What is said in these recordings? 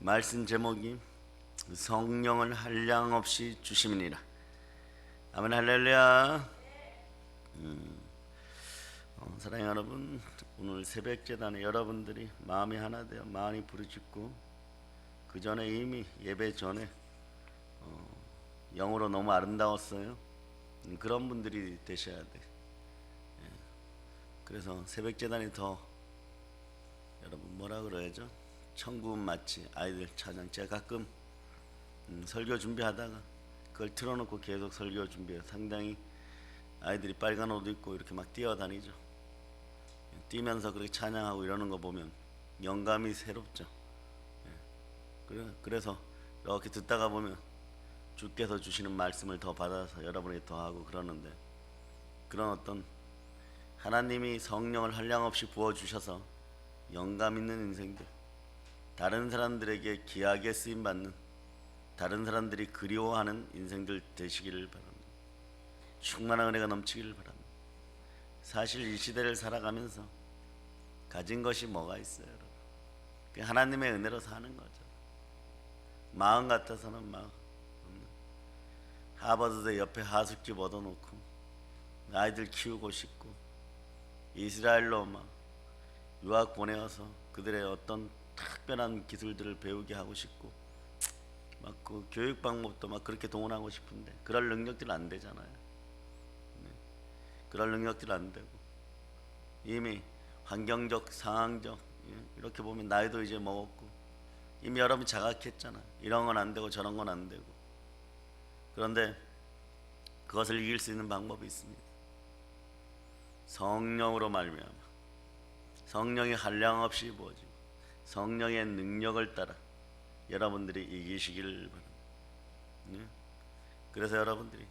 말씀 제목이 성령을 한량없이 주심이니라. 아멘. 할렐루야. 사랑하는 여러분, 오늘 새벽 제단에 여러분들이 마음이 하나 되어 마음이 부르짖고 그 전에 이미 예배 전에 영으로 너무 아름다웠어요. 그런 분들이 되셔야 돼. 그래서 새벽 제단이 더 여러분 뭐라 그래야죠? 천국은 마치 아이들 찬양. 제가 가끔 설교 준비하다가 그걸 틀어놓고 계속 설교 준비해요. 상당히 아이들이 빨간 옷 입고 이렇게 막 뛰어다니죠. 뛰면서 그렇게 찬양하고 이러는 거 보면 영감이 새롭죠. 그래서 이렇게 듣다가 보면 주께서 주시는 말씀을 더 받아서 여러분에게 더하고 그러는데, 그런 어떤 하나님이 성령을 한량없이 부어주셔서 영감 있는 인생들, 다른 사람들에게 귀하게 쓰임받는, 다른 사람들이 그리워하는 인생들 되시기를 바랍니다. 충만한 은혜가 넘치기를 바랍니다. 사실 이 시대를 살아가면서 가진 것이 뭐가 있어요, 여러분? 하나님의 은혜로 사는 거죠. 마음 같아서는 막 하버드대 옆에 하숙집 얻어놓고 아이들 키우고 싶고, 이스라엘로 막 유학 보내어서 그들의 어떤 특별한 기술들을 배우게 하고 싶고, 막 그 교육 방법도 막 그렇게 동원하고 싶은데 그럴 능력들 안 되잖아요. 그럴 능력들 안 되고, 이미 환경적, 상황적, 이렇게 보면 나이도 이제 먹었고 이미 여러분 자각했잖아. 이런 건 안 되고 저런 건 안 되고. 그런데 그것을 이길 수 있는 방법이 있습니다. 성령으로 말미암아 성령이 한량없이 부어지고 성령의 능력을 따라 여러분들이 이기시기를 바랍니다. 그래서 여러분들이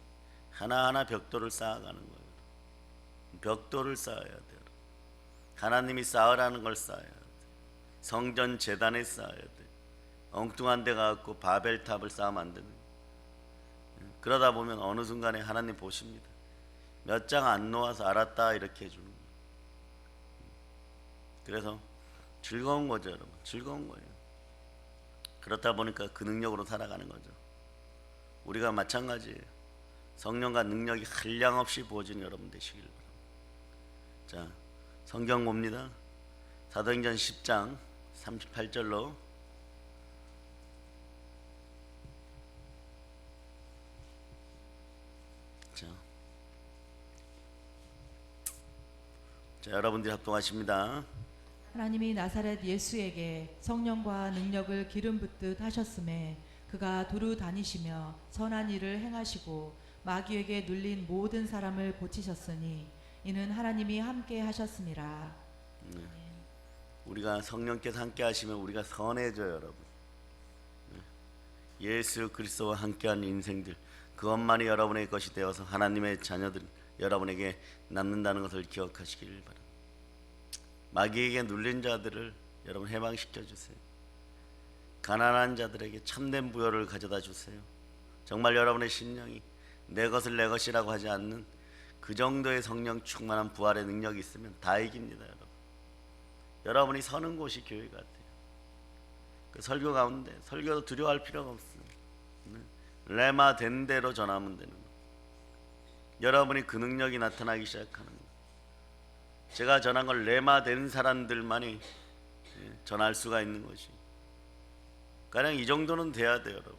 하나하나 벽돌을 쌓아가는 거예요. 벽돌을 쌓아야 돼요. 하나님이 쌓으라는 걸 쌓아야 돼. 성전 제단에 쌓아야 돼. 엉뚱한 데 가갖고 바벨탑을 쌓으면 안 되는 거예요. 그러다 보면 어느 순간에 하나님 보십니다. 몇 장 안 놓아서 알았다 이렇게 해주는 거예요. 그래서 즐거운 거죠, 여러분. 즐거운 거예요. 그렇다 보니까 그 능력으로 살아가는 거죠. 우리가 마찬가지예요. 성령과 능력이 한량없이 부어지는 여러분 되시길 바랍니다. 자, 성경 봅니다. 사도행전 10장 38절로 자, 여러분들이 합동하십니다. 하나님이 나사렛 예수에게 성령과 능력을 기름 붓듯 하셨음에 그가 두루 다니시며 선한 일을 행하시고 마귀에게 눌린 모든 사람을 고치셨으니 이는 하나님이 함께 하셨음이라. 우리가 성령께서 함께 하시면 우리가 선해져요, 여러분. 예수 그리스도와 함께한 인생들, 그것만이 여러분의 것이 되어서 하나님의 자녀들 여러분에게 남는다는 것을 기억하시길 바랍니다. 마귀에게 눌린 자들을 여러분 해방시켜 주세요. 가난한 자들에게 참된 부여를 가져다 주세요. 정말 여러분의 심령이 내 것을 내 것이라고 하지 않는 그 정도의 성령 충만한 부활의 능력이 있으면 다 이깁니다, 여러분. 여러분이 서는 곳이 교회 같아요. 그 설교 가운데 설교도 두려워할 필요가 없어요. 레마 된 대로 전하면 되는 거예요. 여러분이 그 능력이 나타나기 시작하는 거예요. 제가 전한 걸 레마 된 사람들만이 전할 수가 있는 것이, 가령 이 정도는 돼야 돼요, 여러분.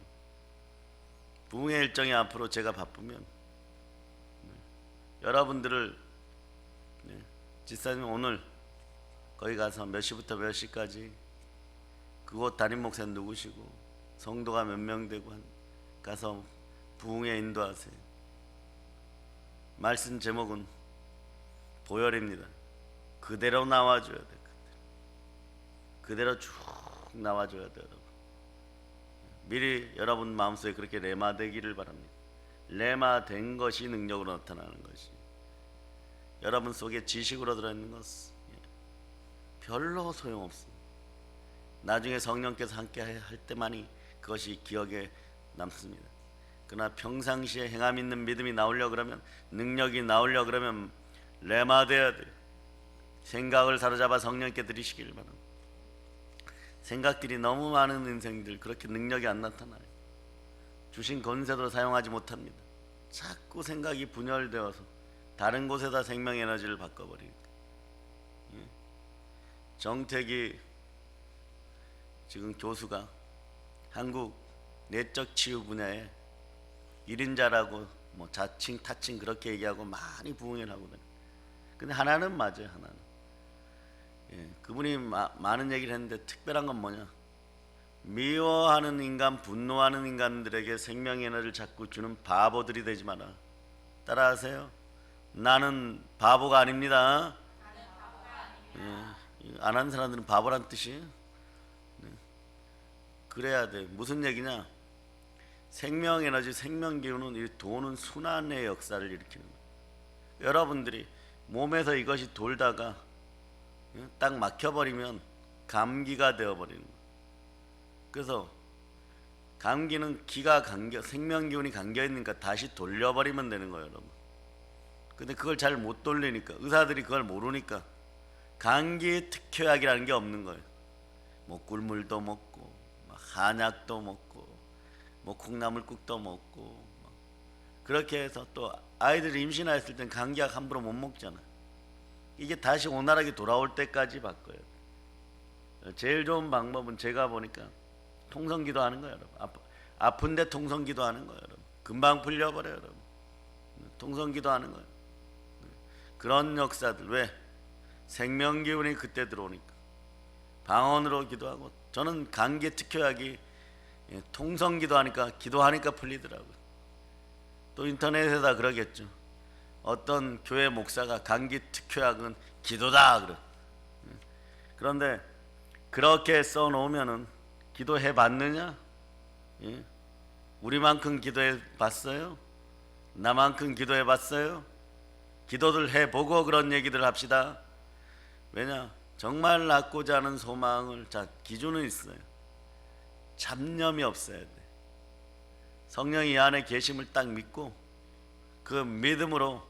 부흥의 일정이 앞으로 제가 바쁘면 여러분들을 집사님 오늘 거기 가서 몇 시부터 몇 시까지 그곳 담임 목사 누구시고 성도가 몇 명 되고 가서 부흥에 인도하세요. 말씀 제목은 보혈입니다. 그대로 나와줘야 돼. 그대로 쭉 나와줘야 돼요, 여러분. 미리 여러분 마음속에 그렇게 레마되기를 바랍니다. 레마된 것이 능력으로 나타나는 것이, 여러분 속에 지식으로 들어있는 것은 별로 소용없습니다. 나중에 성령께서 함께 할 때만이 그것이 기억에 남습니다. 그러나 평상시에 행함 있는 믿음이 나오려 그러면, 능력이 나오려 그러면 레마돼야 돼요. 생각을 사로잡아 성령께 드리시길 바랍니다. 생각들이 너무 많은 인생들 그렇게 능력이 안 나타나요. 주신 권세도 사용하지 못합니다. 자꾸 생각이 분열되어서 다른 곳에다 생명 에너지를 바꿔버리니까. 정택이 지금 교수가 한국 내적 치유 분야에 1인자라고 뭐 자칭 타칭 그렇게 얘기하고 많이 부흥을 하거든요. 근데 하나는 맞아요. 하나는 그분이 많은 얘기를 했는데 특별한 건 뭐냐, 미워하는 인간, 분노하는 인간들에게 생명 에너지를 자꾸 주는 바보들이 되지 마라. 따라하세요. 나는 바보가 아닙니다. 안 하는 사람들은 바보란 뜻이에요. 그래야 돼. 무슨 얘기냐, 생명 에너지, 생명 기운은 이 도는 순환의 역사를 일으키는 거예요. 여러분들이 몸에서 이것이 돌다가 딱 막혀버리면 감기가 되어버리는 거예요. 그래서 감기는 기가 생명 기운이 감겨 있으니까 다시 돌려버리면 되는 거예요, 여러분. 근데 그걸 잘 못 돌리니까, 의사들이 그걸 모르니까 감기 특효약이라는 게 없는 거예요. 뭐 꿀물도 먹고, 한약도 먹고, 뭐 콩나물국도 먹고, 그렇게 해서 또 아이들이 임신했을 땐 감기약 함부로 못 먹잖아. 이게 다시 원활하게 돌아올 때까지 바꿔요. 제일 좋은 방법은 제가 보니까 통성기도 하는 거예요, 여러분. 아픈데 통성기도 하는 거예요, 여러분. 금방 풀려버려요, 여러분. 통성기도 하는 거예요. 그런 역사들. 왜? 생명기운이 그때 들어오니까 방언으로 기도하고. 저는 감기 특효약이 통성기도 하니까, 기도하니까 풀리더라고요. 또 인터넷에다 그러겠죠. 어떤 교회 목사가 감기 특효약은 기도다 그래. 그런데 그렇게 써놓으면은 기도해 봤느냐? 우리만큼 기도해 봤어요? 나만큼 기도해 봤어요? 기도들 해보고 그런 얘기들 합시다. 왜냐? 정말 낳고자 하는 소망을, 자, 기준은 있어요. 잡념이 없어야 돼. 성령이 이 안에 계심을 딱 믿고 그 믿음으로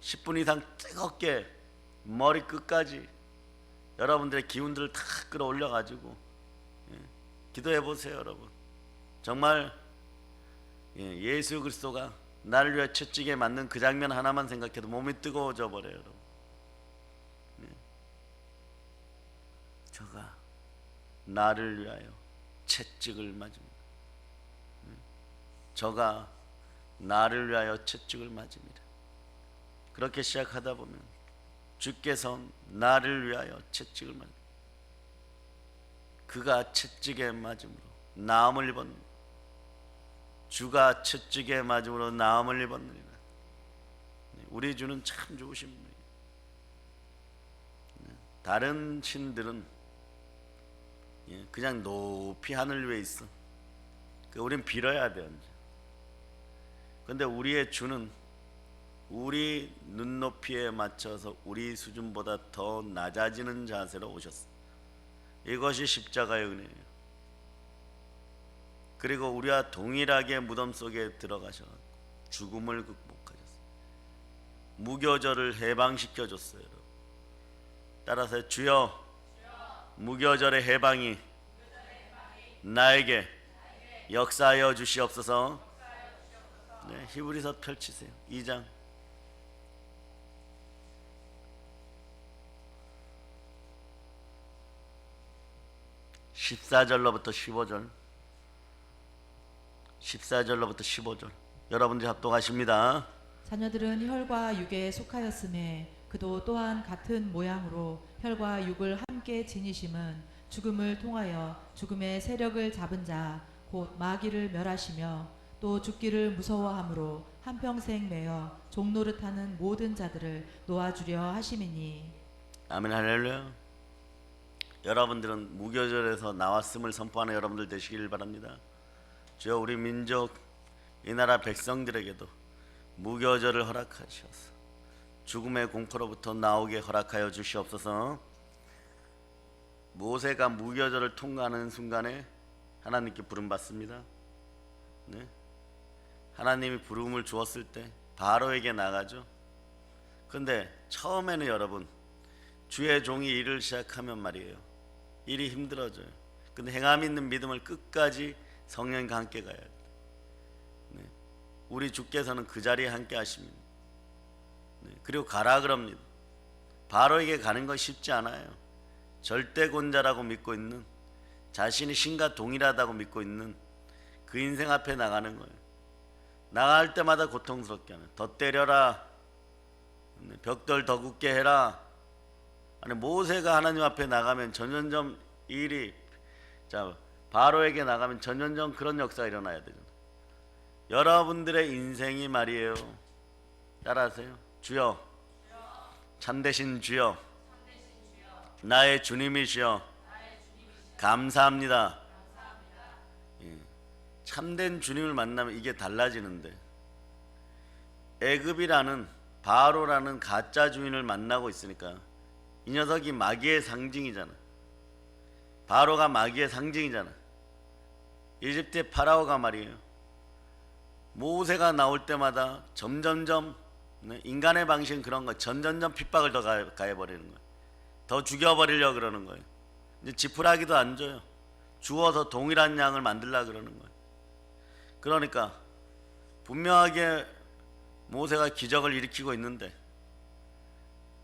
10분 이상 뜨겁게 머리 끝까지 여러분들의 기운들을 다 끌어올려 가지고 기도해 보세요, 여러분. 정말 예수 그리스도가 나를 위해 채찍에 맞는 그 장면 하나만 생각해도 몸이 뜨거워져 버려요, 여러분. 저가 나를 위하여 채찍을 맞습니다. 저가 나를 위하여 채찍을 맞습니다. 그렇게 시작하다 보면 주께서 나를 위하여 채찍을 맞, 그가 채찍에 맞음으로 나음을 입었느니라. 주가 채찍에 맞음으로 나음을 입었느니라. 우리 주는 참 좋으신 분이에요. 다른 신들은 그냥 높이 하늘 위에 있어. 우린 빌어야 돼요. 근데 우리의 주는 우리 눈높이에 맞춰서 우리 수준보다 더 낮아지는 자세로 오셨어. 이것이 십자가의 은혜예요. 그리고 우리와 동일하게 무덤 속에 들어가셔 죽음을 극복하셨어요. 무교절을 해방시켜줬어요, 여러분. 따라서 주여, 무교절의 해방이 나에게 역사하여 주시옵소서. 네, 히브리서 펼치세요. 2장. 14절로부터 15절. 14절로부터 15절. 여러분들이 합독하십니다. 자녀들은 혈과 육에 속하였음에 그도 또한 같은 모양으로 혈과 육을 함께 지니심은 죽음을 통하여 죽음의 세력을 잡은 자 곧 마귀를 멸하시며 또 죽기를 무서워함으로 한평생 매여 종노릇하는 모든 자들을 놓아주려 하심이니. 아멘. 할렐루야. 여러분들은 무교절에서 나왔음을 선포하는 여러분들 되시길 바랍니다. 주여, 우리 민족 이 나라 백성들에게도 무교절을 허락하셔서 죽음의 공포로부터 나오게 허락하여 주시옵소서. 모세가 무교절을 통과하는 순간에 하나님께 부름받습니다. 네? 하나님이 부름을 주었을 때 바로에게 나가죠. 근데 처음에는 여러분, 주의 종이 일을 시작하면 말이에요, 일이 힘들어져요. 근데 행함 있는 믿음을 끝까지 성령과 함께 가야 돼. 네. 우리 주께서는 그 자리에 함께 하십니다. 네. 그리고 가라 그럽니다. 바로에게 가는 건 쉽지 않아요. 절대권자라고 믿고 있는, 자신이 신과 동일하다고 믿고 있는 그 인생 앞에 나가는 거예요. 나갈 때마다 고통스럽게 하는, 더 때려라, 벽돌 더 굳게 해라. 아니, 모세가 하나님 앞에 나가면 전전점 일이, 자, 바로에게 나가면 전전점 그런 역사가 일어나야 되잖아요. 여러분들의 인생이 말이에요. 따라하세요. 주여, 참되신 주여, 나의 주님이시여, 감사합니다. 예. 참된 주님을 만나면 이게 달라지는데, 애굽이라는 바로라는 가짜 주인을 만나고 있으니까 이 녀석이 마귀의 상징이잖아. 바로가 마귀의 상징이잖아. 이집트의 파라오가 말이에요, 모세가 나올 때마다 점점점 인간의 방식은 그런 거, 점점점 핍박을 더 가해버리는 거예요. 더 죽여버리려고 그러는 거예요. 이제 지푸라기도 안 줘요. 주워서 동일한 양을 만들려고 그러는 거예요. 그러니까 분명하게 모세가 기적을 일으키고 있는데,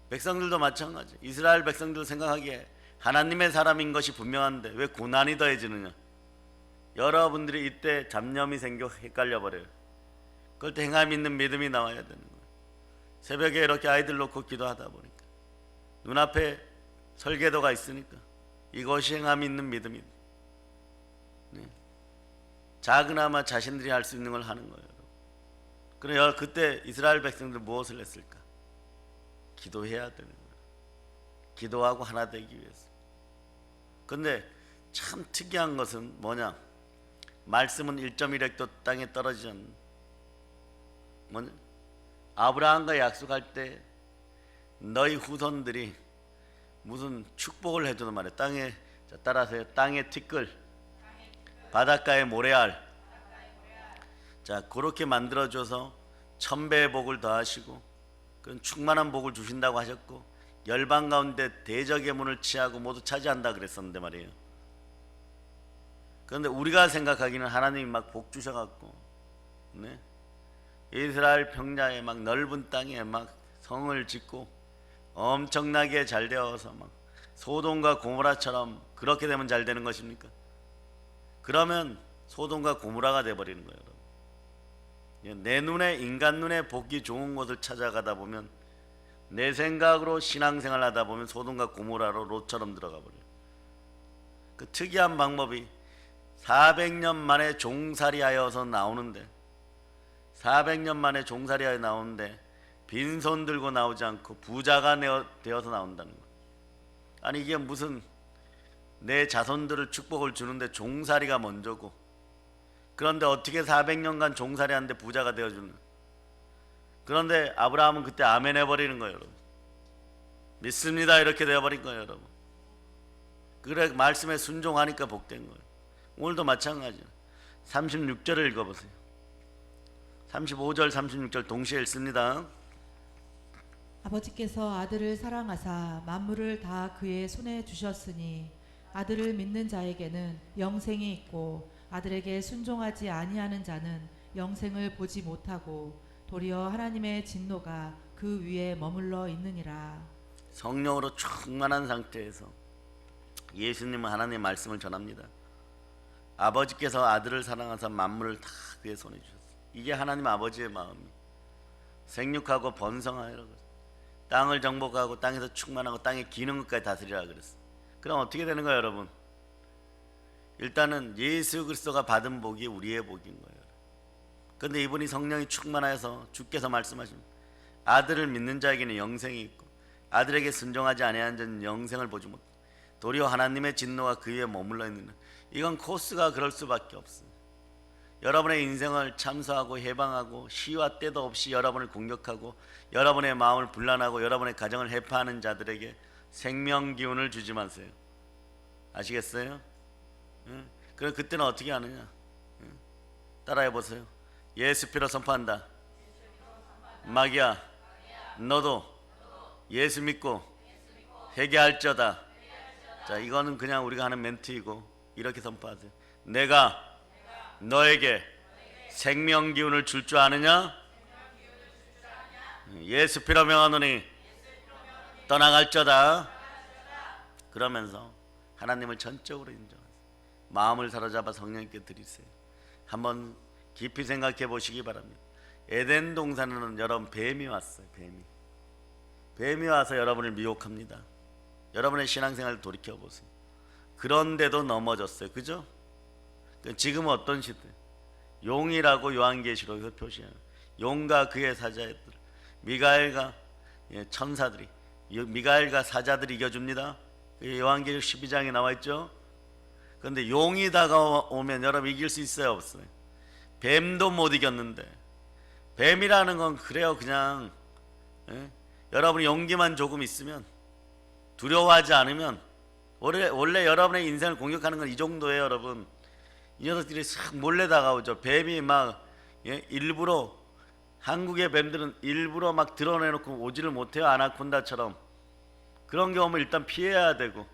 백성들도 마찬가지. 이스라엘 백성들 생각하기에 하나님의 사람인 것이 분명한데 왜 고난이 더해지느냐. 여러분들이 이때 잡념이 생겨 헷갈려 버려요. 그럴 때 행함 있는 믿음이 나와야 되는 거예요. 새벽에 이렇게 아이들 놓고 기도하다 보니까 눈앞에 설계도가 있으니까 이것이 행함 있는 믿음이다. 네. 작으나마 자신들이 할 수 있는 걸 하는 거예요. 그래, 그때 이스라엘 백성들 무엇을 했을까? 기도해야 되는 거예요. 기도하고 하나 되기 위해서. 근데 참 특이한 것은 뭐냐? 말씀은 1.1획도 땅에 떨어지지 않는, 뭐냐? 아브라함과 약속할 때 너희 후손들이 무슨 축복을 해주는 말이에요. 땅에, 자, 따라하세요. 땅의 티끌, 바닷가의 모래알. 자, 그렇게 만들어줘서 1000배의 복을 더하시고 그런 충만한 복을 주신다고 하셨고, 열방 가운데 대적의 문을 취하고 모두 차지한다 그랬었는데 말이에요. 그런데 우리가 생각하기는 하나님이 막 복 주셔갖고, 네? 이스라엘 평야에 막 넓은 땅에 막 성을 짓고 엄청나게 잘 되어서 막 소돔과 고모라처럼 그렇게 되면 잘 되는 것입니까? 그러면 소돔과 고모라가 돼버리는 거예요. 여러분, 내 눈에, 인간 눈에 보기 좋은 곳을 찾아가다 보면, 내 생각으로 신앙생활 하다 보면 소돔과 고모라로 롯처럼 들어가 버려요. 그 특이한 방법이 400년 만에 종살이하여서 나오는데, 400년 만에 종살이하여 나오는데 빈손 들고 나오지 않고 부자가 되어서 나온다는 거예요. 아니, 이게 무슨 내 자손들을 축복을 주는데 종살이가 먼저고, 그런데 어떻게 400년간 종살이하는데 부자가 되어주는. 그런데 아브라함은 그때 아멘 해버리는 거예요. 여러분, 믿습니다 이렇게 되어버린 거예요. 여러분, 그래 말씀에 순종하니까 복된 거예요. 오늘도 마찬가지예요. 36절을 읽어보세요. 35절 36절 동시에 읽습니다. 아버지께서 아들을 사랑하사 만물을 다 그의 손에 주셨으니 아들을 믿는 자에게는 영생이 있고 아들에게 순종하지 아니하는 자는 영생을 보지 못하고 도리어 하나님의 진노가 그 위에 머물러 있느니라. 성령으로 충만한 상태에서 예수님은 하나님의 말씀을 전합니다. 아버지께서 아들을 사랑하사 만물을 다 그의 손에 주셨어요. 이게 하나님 아버지의 마음이, 생육하고 번성하여라, 땅을 정복하고 땅에서 충만하고 땅의 기는 것까지 다스리라 그랬어. 그럼 어떻게 되는 거예요, 여러분? 일단은 예수 그리스도가 받은 복이 우리의 복인 거예요. 그런데 이분이 성령이 충만하여서 주께서 말씀하십니다. 아들을 믿는 자에게는 영생이 있고 아들에게 순종하지 아니하는 자는 영생을 보지 못, 도리어 하나님의 진노가 그 위에 머물러 있는. 이건 코스가 그럴 수밖에 없어요. 여러분의 인생을 참수하고 해방하고 시와 때도 없이 여러분을 공격하고 여러분의 마음을 분란하고 여러분의 가정을 해파하는 자들에게 생명 기운을 주지 마세요. 아시겠어요? 응? 그럼 그때는 어떻게 하느냐? 응? 따라해 보세요. 예수 피로 선포한다. 마귀야, 너도 예수 믿고 회개할지어다. 자, 이거는 그냥 우리가 하는 멘트이고, 이렇게 선포하세요. 내가 너에게 생명 기운을 줄 줄 아느냐? 예수 피로 명하노니 떠나갈저다. 그러면서 하나님을 전적으로 인정하세요. 마음을 사로잡아 성령님께 드리세요. 한번 깊이 생각해 보시기 바랍니다. 에덴 동산에는 여러분 뱀이 왔어요. 뱀이 와서 여러분을 미혹합니다. 여러분의 신앙생활을 돌이켜 보세요. 그런데도 넘어졌어요. 그죠? 지금은 어떤 시대? 용이라고 요한계시록에서 표시해요. 용과 그의 사자들, 미가엘과 천사들이, 미가엘과 사자들이 이겨줍니다. 요한계시록 12장에 나와 있죠. 그런데 용이 다가오면 여러분 이길 수 있어요, 없어요? 뱀도 못 이겼는데, 뱀이라는 건 그래요. 그냥 여러분이 용기만 조금 있으면, 두려워하지 않으면, 원래 여러분의 인생을 공격하는 건 이 정도예요. 여러분, 이 녀석들이 싹 몰래 다가오죠. 뱀이 막 일부러, 한국의 뱀들은 일부러 막 드러내놓고 오지를 못해요. 아나콘다처럼. 그런 경우는 일단 피해야 되고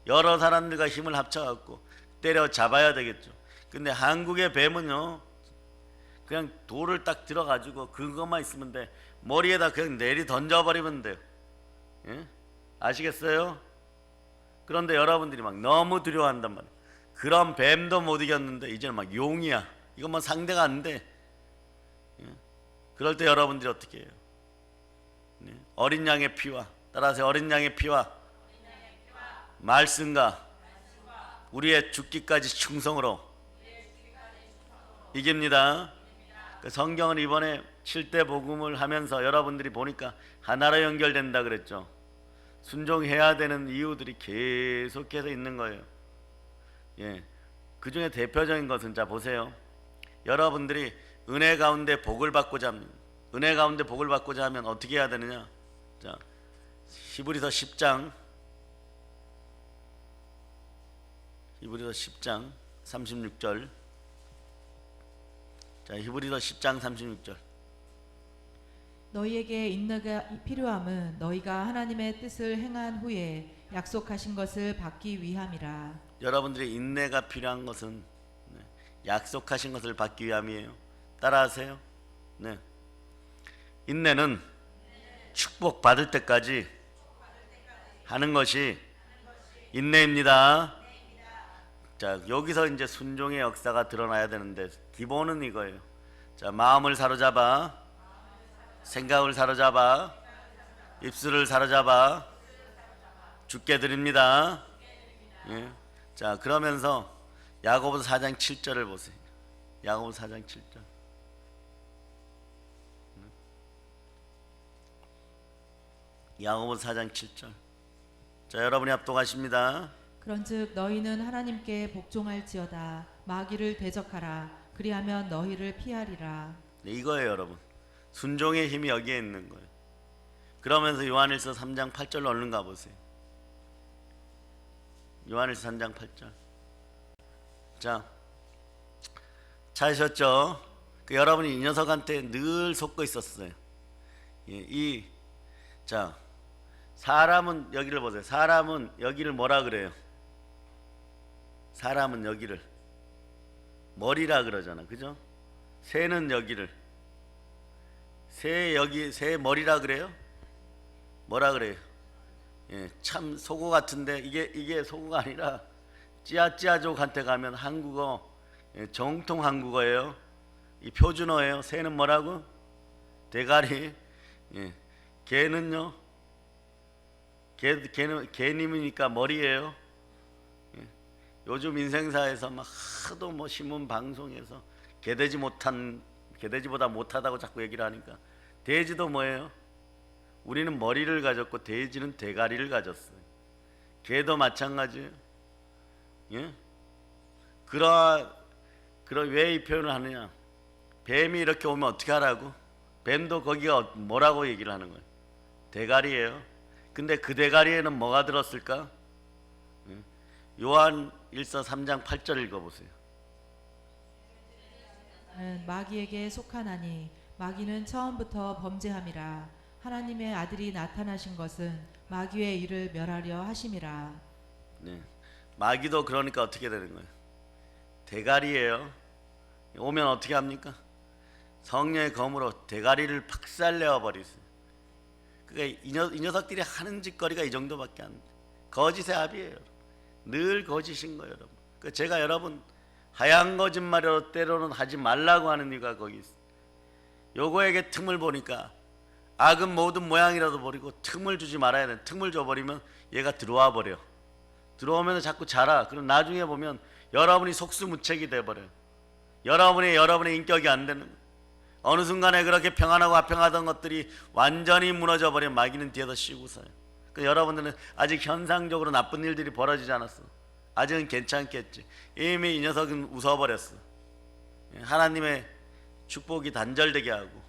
여러 사람들과 힘을 합쳐갖고 때려 잡아야 되겠죠. 근데 한국의 뱀은요, 그냥 돌을 딱 들어가지고 그것만 있으면 돼. 머리에다 그냥 내리 던져버리면 돼요. 예? 아시겠어요? 그런데 여러분들이 막 너무 두려워한단 말이에요. 그런 뱀도 못 이겼는데 이제는 막 용이야. 이건 뭐 상대가 안 돼. 예? 그럴 때 여러분들이 어떻게 해요? 예? 어린 양의 피와, 따라서 어린 양의 피와 말씀과 우리의 죽기까지 충성으로 이깁니다. 그 성경은 이번에 7대 복음을 하면서 여러분들이 보니까 하나로 연결된다 그랬죠. 순종해야 되는 이유들이 계속해서 있는 거예요. 예, 그 중에 대표적인 것은, 자 보세요. 여러분들이 은혜 가운데 복을 받고자 합니다. 은혜 가운데 복을 받고자 하면 어떻게 해야 되느냐? 자, 히브리서 10장 36절. 자, 히브리서 10장 36절. 너희에게 인내가 필요함은 너희가 하나님의 뜻을 행한 후에 약속하신 것을 받기 위함이라. 여러분들이 인내가 필요한 것은 약속하신 것을 받기 위함이에요. 따라하세요. 네. 인내는 축복 받을 때까지 하는 것이 인내입니다. 자, 여기서 이제 순종의 역사가 드러나야 되는데 기본은 이거예요. 자, 마음을 사로잡아, 생각을 사로잡아, 입술을 사로잡아 주께 드립니다. 예. 자, 그러면서 야고보서 4장 7절을 보세요. 야고보서 4장 7절. 야고보서 4장 7절. 자, 여러분이 합독하십니다. 그런즉 너희는 하나님께 복종할지어다. 마귀를 대적하라. 그리하면 너희를 피하리라. 네, 이거예요, 여러분. 순종의 힘이 여기에 있는 거예요. 그러면서 요한일서 3장 8절로 얼른 가보세요. 요한일서 3장 8절. 자, 찾으셨죠? 여러분이 이 녀석한테 늘 속고 있었어요. 예, 자, 사람은 여기를 보세요. 사람은 여기를 뭐라 그래요? 사람은 여기를 머리라 그러잖아, 그죠? 새는 여기를, 새 머리라 그래요? 뭐라 그래요? 예, 참 속어 같은데 이게 속어가 아니라 찌아찌아족한테 가면 한국어, 정통 한국어예요. 이 표준어예요. 새는 뭐라고? 대가리. 예, 개는요? 개님이니까 머리예요. 예, 요즘 인생사에서 막 하도 뭐 신문 방송에서 개돼지보다 못하다고 자꾸 얘기를 하니까, 돼지도 뭐예요? 우리는 머리를 가졌고 돼지는 대가리를 가졌어요. 개도 마찬가지예요. 예? 왜 이 표현을 하느냐? 뱀이 이렇게 오면 어떻게 하라고? 뱀도 거기가 뭐라고 얘기를 하는 거예요? 대가리예요. 근데 그 대가리에는 뭐가 들었을까? 예? 요한 1서 3장 8절 읽어보세요. 마귀에게 속하나니 마귀는 처음부터 범죄함이라. 하나님의 아들이 나타나신 것은 마귀의 일을 멸하려 하심이라. 네. 마귀도 그러니까 어떻게 되는 거예요? 대가리예요. 오면 어떻게 합니까? 성령의 검으로 대가리를 박살내어 버리세요. 그러니까 이 녀석들이 하는 짓거리가 이 정도밖에 안 돼. 거짓의 합이에요. 늘 거짓인 거예요, 여러분. 그러니까 제가 여러분 하얀 거짓말이라도 때로는 하지 말라고 하는 이유가 거기 있어요. 요거에게 틈을 보니까 악은 모든 모양이라도 버리고 틈을 주지 말아야 돼. 틈을 줘버리면 얘가 들어와 버려. 들어오면 자꾸 자라. 그럼 나중에 보면 여러분이 속수무책이 돼버려요. 여러분의 인격이 안 되는 거예요. 어느 순간에 그렇게 평안하고 화평하던 것들이 완전히 무너져 버려. 마귀는 뒤에서 쉬고 서요. 그러니까 여러분들은 아직 현상적으로 나쁜 일들이 벌어지지 않았어. 아직은 괜찮겠지. 이미 이 녀석은 웃어버렸어. 하나님의 축복이 단절되게 하고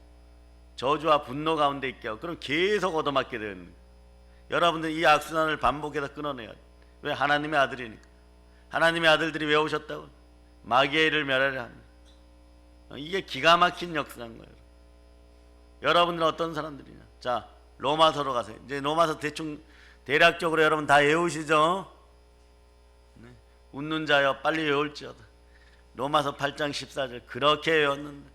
저주와 분노 가운데 있게 하고, 그럼 계속 얻어맞게 되는 거예요. 여러분들 이 악순환을 반복해서 끊어내야 돼. 왜? 하나님의 아들이니까. 하나님의 아들들이 왜 오셨다고? 마귀의 일을 멸하려 합니다. 이게 기가 막힌 역사인 거예요. 여러분들은 어떤 사람들이냐? 자, 로마서로 가세요. 이제 로마서 대략적으로 여러분 다 외우시죠? 네. 웃는 자여 빨리 외울지어다. 로마서 8장 14절 그렇게 외웠는데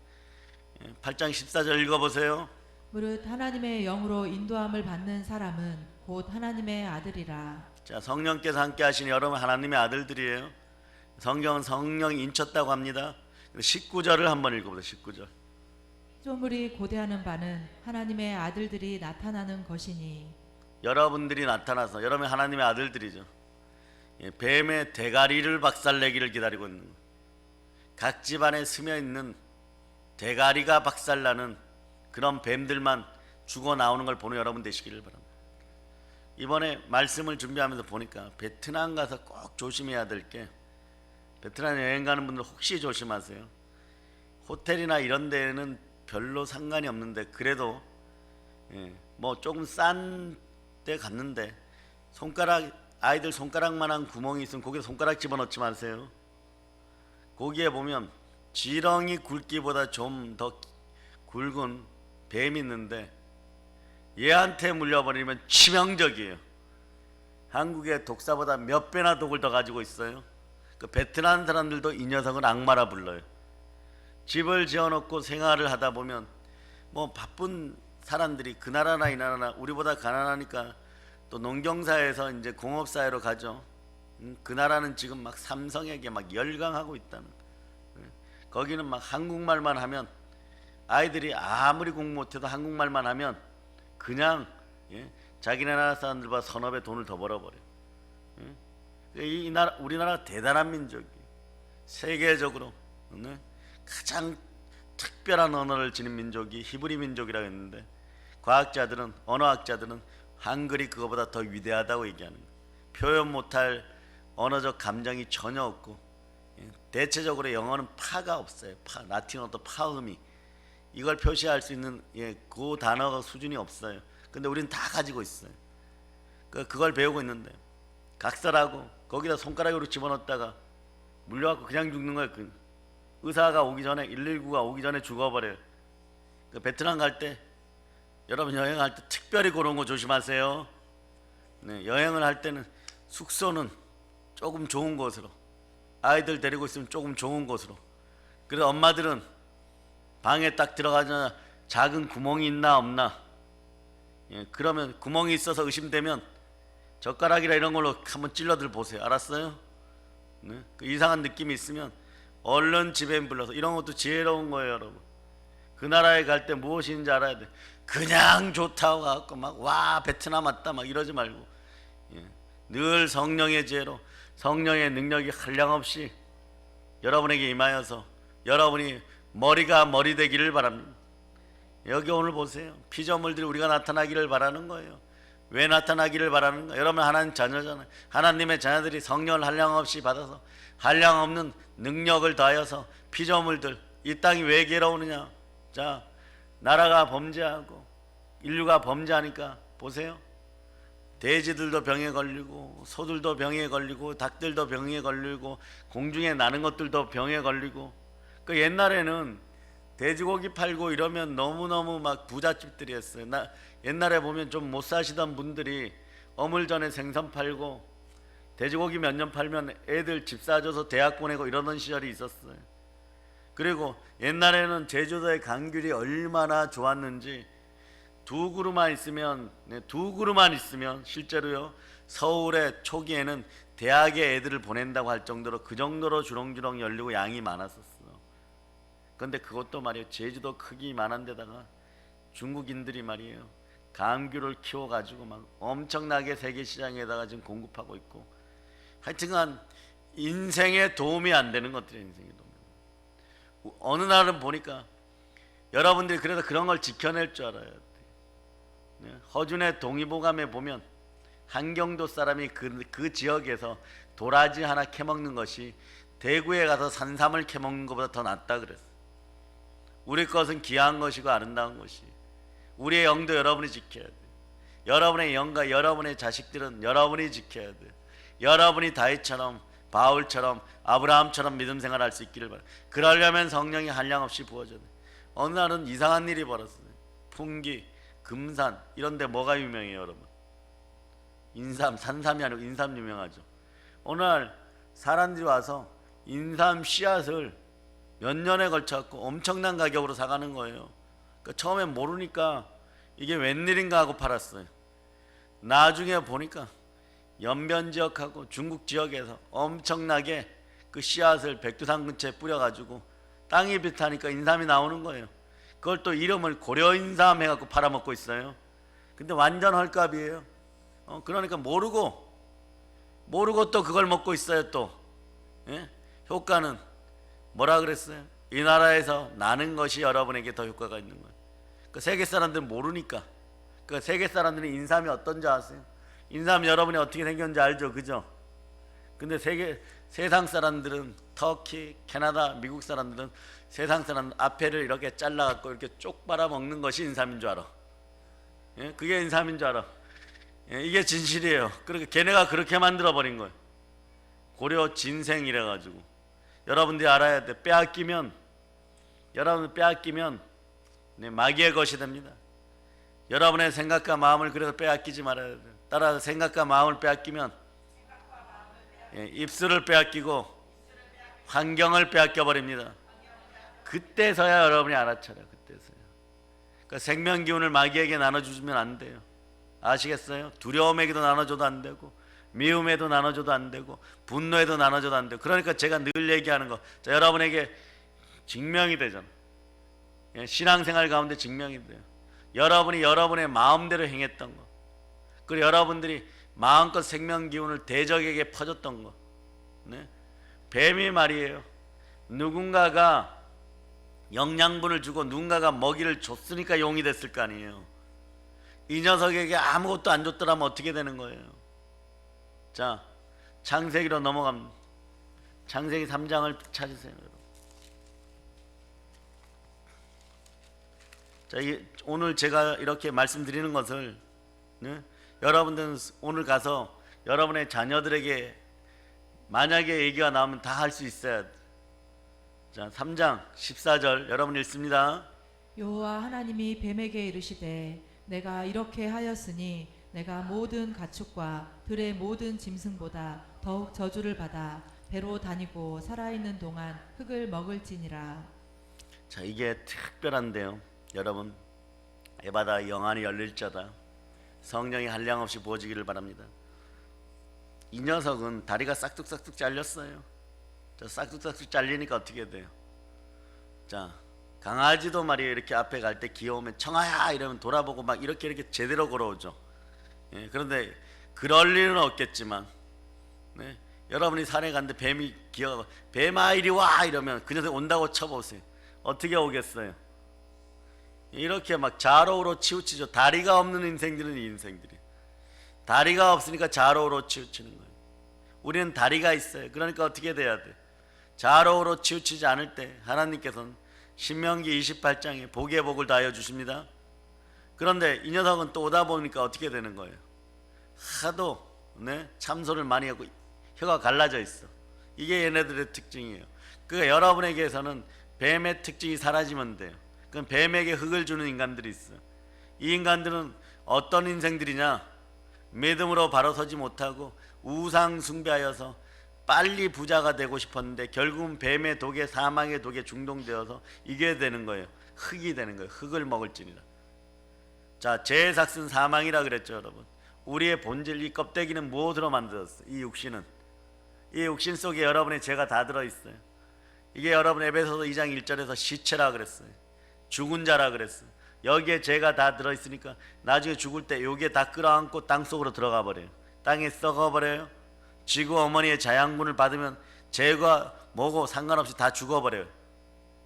8장 14절 읽어보세요. 무릇 하나님의 영으로 인도함을 받는 사람은 곧 하나님의 아들이라. 자, 성령께서 함께 하시니 여러분 하나님의 아들들이에요. 성경은 성령이 인쳤다고 합니다. 19절을 한번 읽어보세요. 19절. 피조물이 고대하는 바는 하나님의 아들들이 나타나는 것이니. 여러분들이 나타나서 여러분 하나님의 아들들이죠. 뱀의 대가리를 박살내기를 기다리고 있는 거예요. 각 집안에 스며 있는 대가리가 박살나는 그런 뱀들만 죽어 나오는 걸 보는 여러분 되시기를 바랍니다. 이번에 말씀을 준비하면서 보니까 베트남 가서 꼭 조심해야 될 게, 베트남 여행 가는 분들 혹시 조심하세요. 호텔이나 이런 데는 별로 상관이 없는데 그래도 뭐 조금 싼 데 갔는데 아이들 손가락만한 구멍이 있으면 거기에 손가락 집어넣지 마세요. 거기에 보면 지렁이 굵기보다 좀 더 굵은 뱀이 있는데 얘한테 물려버리면 치명적이에요. 한국의 독사보다 몇 배나 독을 더 가지고 있어요. 그 베트남 사람들도 이 녀석을 악마라 불러요. 집을 지어놓고 생활을 하다 보면 뭐 바쁜 사람들이 그 나라나 이 나라나 우리보다 가난하니까 또 농경사에서 이제 공업사회로 가죠. 그 나라는 지금 막 삼성에게 막 열광하고 있다는. 거기는 막 한국말만 하면 아이들이 아무리 공부 못해도 한국말만 하면 그냥 자기네 나라 사람들보다 서너 배 돈을 더 벌어버려. 이 나라 우리나라가 대단한 민족이에요. 세계적으로 가장 특별한 언어를 지닌 민족이 히브리 민족이라고 했는데 과학자들은 언어학자들은 한글이 그거보다 더 위대하다고 얘기하는 거예요. 표현 못할 언어적 감정이 전혀 없고 대체적으로 영어는 파가 없어요. 라틴어도 파음이 이걸 표시할 수 있는 그 단어가 수준이 없어요. 근데 우리는 다 가지고 있어요. 그걸 배우고 있는데 각설하고 거기다 손가락으로 집어넣었다가 물려갖고 그냥 죽는 거예요. 의사가 오기 전에 119가 오기 전에 죽어버려요. 베트남 갈 때 여러분 여행할 때 특별히 그런 거 조심하세요. 여행을 할 때는 숙소는 조금 좋은 곳으로, 아이들 데리고 있으면 조금 좋은 곳으로. 그래서 엄마들은 방에 딱 들어가자마자 작은 구멍이 있나 없나, 그러면 구멍이 있어서 의심되면 젓가락이나 이런 걸로 한번 찔러들 보세요. 알았어요? 그 이상한 느낌이 있으면 얼른 집에 불러서, 이런 것도 지혜로운 거예요, 여러분. 그 나라에 갈 때 무엇인지 알아야 돼. 그냥 좋다고 갖고 막 와 베트남 왔다 막 이러지 말고 늘 성령의 지혜로 성령의 능력이 한량없이 여러분에게 임하여서 여러분이 머리가 머리 되기를 바랍니다. 여기 오늘 보세요. 피조물들이 우리가 나타나기를 바라는 거예요. 왜 나타나기를 바라는 거예요? 여러분 하나님 자녀잖아요. 하나님의 자녀들이 성령을 한량없이 받아서 한량없는 능력을 더하여서 피조물들, 이 땅이 왜 괴로우느냐. 자, 나라가 범죄하고 인류가 범죄하니까 보세요. 돼지들도 병에 걸리고 소들도 병에 걸리고 닭들도 병에 걸리고 공중에 나는 것들도 병에 걸리고. 그 옛날에는 돼지고기 팔고 이러면 너무너무 막 부잣집들이었어요. 옛날에 보면 좀 못 사시던 분들이 어물전에 생선 팔고 돼지고기 몇 년 팔면 애들 집 사줘서 대학 보내고 이러던 시절이 있었어요. 그리고 옛날에는 제주도의 강귤이 얼마나 좋았는지 두 그루만 있으면 실제로요, 서울의 초기에는 대학에 애들을 보낸다고 할 정도로 그 정도로 주렁주렁 열리고 양이 많았었어. 근데 그것도 말이에요, 제주도 크기 만한 데다가 중국인들이 말이에요, 감귤을 키워가지고 막 엄청나게 세계 시장에다가 지금 공급하고 있고, 하여튼간 인생에 도움이 안 되는 것들이 인생에 도움이. 어느 날은 보니까 여러분들이 그래서 그런 걸 지켜낼 줄 알아야 돼. 허준의 동의보감에 보면 한경도 사람이 그 지역에서 도라지 하나 캐먹는 것이 대구에 가서 산삼을 캐먹는 것보다 더 낫다 그랬어. 우리 것은 귀한 것이고 아름다운 것이, 우리의 영도 여러분이 지켜야 돼. 여러분의 영과 여러분의 자식들은 여러분이 지켜야 돼. 여러분이 다윗처럼, 바울처럼, 아브라함처럼 믿음 생활할 수 있기를 바라. 그러려면 성령이 한량없이 부어져야 돼. 어느 날은 이상한 일이 벌었어요. 풍기, 금산 이런 데 뭐가 유명해요 여러분? 인삼, 산삼이 아니고 인삼 유명하죠. 어느 날 사람들이 와서 인삼 씨앗을 몇 년에 걸쳐 갖고 엄청난 가격으로 사가는 거예요. 그러니까 처음엔 모르니까 이게 웬일인가 하고 팔았어요. 나중에 보니까 연변 지역하고 중국 지역에서 엄청나게 그 씨앗을 백두산 근처에 뿌려가지고 땅이 비타니까 인삼이 나오는 거예요. 그걸 또 이름을 고려인삼 해갖고 팔아먹고 있어요. 근데 완전 헐값이에요. 그러니까 모르고 또 그걸 먹고 있어요. 또 효과는 뭐라 그랬어요? 이 나라에서 나는 것이 여러분에게 더 효과가 있는 거예요. 그 세계 사람들은 모르니까. 그 세계 사람들은 인삼이 어떤지 아세요? 인삼 여러분이 어떻게 생겼는지 알죠, 그죠? 근데 세상 사람들은 터키, 캐나다, 미국 사람들은 세상 사람 앞에를 이렇게 잘라갖고 이렇게 쪽 빨아먹는 것이 인삼인 줄 알아. 그게 인삼인 줄 알아. 이게 진실이에요. 그러니까 걔네가 그렇게 만들어버린 거예요. 고려 진생 이래가지고. 여러분들이 알아야 돼. 여러분 빼앗기면 마귀의 것이 됩니다. 여러분의 생각과 마음을 그래서 빼앗기지 말아야 돼. 따라서 생각과 마음을 빼앗기면 입술을 빼앗기고 환경을 빼앗겨 버립니다. 그때서야 여러분이 알아차려. 그때서야. 그러니까 생명 기운을 마귀에게 나눠주면 안 돼요. 아시겠어요? 두려움에게도 나눠줘도 안 되고, 미움에도 나눠줘도 안 되고, 분노에도 나눠줘도 안 되고. 그러니까 제가 늘 얘기하는 거, 자, 여러분에게 증명이 되잖아. 신앙생활 가운데 증명이 돼요. 여러분이 여러분의 마음대로 행했던 거, 그리고 여러분들이 마음껏 생명 기운을 대적에게 퍼줬던 거. 뱀이 말이에요, 누군가가 영양분을 주고 누군가가 먹이를 줬으니까 용이 됐을 거 아니에요. 이 녀석에게 아무것도 안 줬더라면 어떻게 되는 거예요? 자, 창세기로 넘어갑니다. 창세기 3장을 찾으세요. 자, 오늘 제가 이렇게 말씀드리는 것을 여러분들은 오늘 가서 여러분의 자녀들에게 만약에 얘기가 나오면 다 할 수 있어야 돼. 자, 3장 14절 여러분 읽습니다. 여호와 하나님이 뱀에게 이르시되 내가 이렇게 하였으니 내가 모든 가축과 들의 모든 짐승보다 더욱 저주를 받아 배로 다니고 살아있는 동안 흙을 먹을지니라. 자, 이게 특별한데요. 여러분, 에바다 영안이 열릴 자다. 성령이 한량없이 부어지기를 바랍니다. 이 녀석은 다리가 싹둑싹둑 잘렸어요. 자, 싹둑싹둑 잘리니까 어떻게 돼요? 자, 강아지도 말이에요. 이렇게 앞에 갈 때 귀여우면 청아야 이러면 돌아보고 막 이렇게 제대로 걸어오죠. 그런데 그럴 일은 없겠지만, 여러분이 산에 갔는데 뱀이 기어가 뱀아 이리 와 이러면 그 녀석 온다고 쳐보세요. 어떻게 오겠어요? 이렇게 막 좌로우로 치우치죠. 다리가 없는 인생들은 이 인생들이. 다리가 없으니까 좌로우로 치우치는 거예요. 우리는 다리가 있어요. 그러니까 어떻게 돼야 돼? 좌로우로 치우치지 않을 때 하나님께서는 신명기 28장에 복의 복을 다하여 주십니다. 그런데 이 녀석은 또 오다 보니까 어떻게 되는 거예요? 하도 참소를 많이 하고 혀가 갈라져 있어. 이게 얘네들의 특징이에요. 그러니까 여러분에게서는 뱀의 특징이 사라지면 돼요. 그럼 뱀에게 흙을 주는 인간들이 있어요. 이 인간들은 어떤 인생들이냐? 믿음으로 바로 서지 못하고 우상 숭배하여서 빨리 부자가 되고 싶었는데 결국은 뱀의 독에 사망의 독에 중독되어서 이게 되는 거예요. 흙이 되는 거예요. 흙을 먹을지니라. 자, 죄의 삭은 사망이라 그랬죠, 여러분. 우리의 본질, 이 껍데기는 무엇으로 만들었어요? 이 육신은, 이 육신 속에 여러분의 죄가 다 들어있어요. 이게 여러분 에베소서 2장 1절에서 시체라 그랬어요. 죽은 자라 그랬어요. 여기에 죄가 다 들어있으니까 나중에 죽을 때 여기에 다 끌어안고 땅속으로 들어가 버려요. 땅에 썩어버려요. 지구 어머니의 자양분을 받으면 죄가 뭐고 상관없이 다 죽어버려요.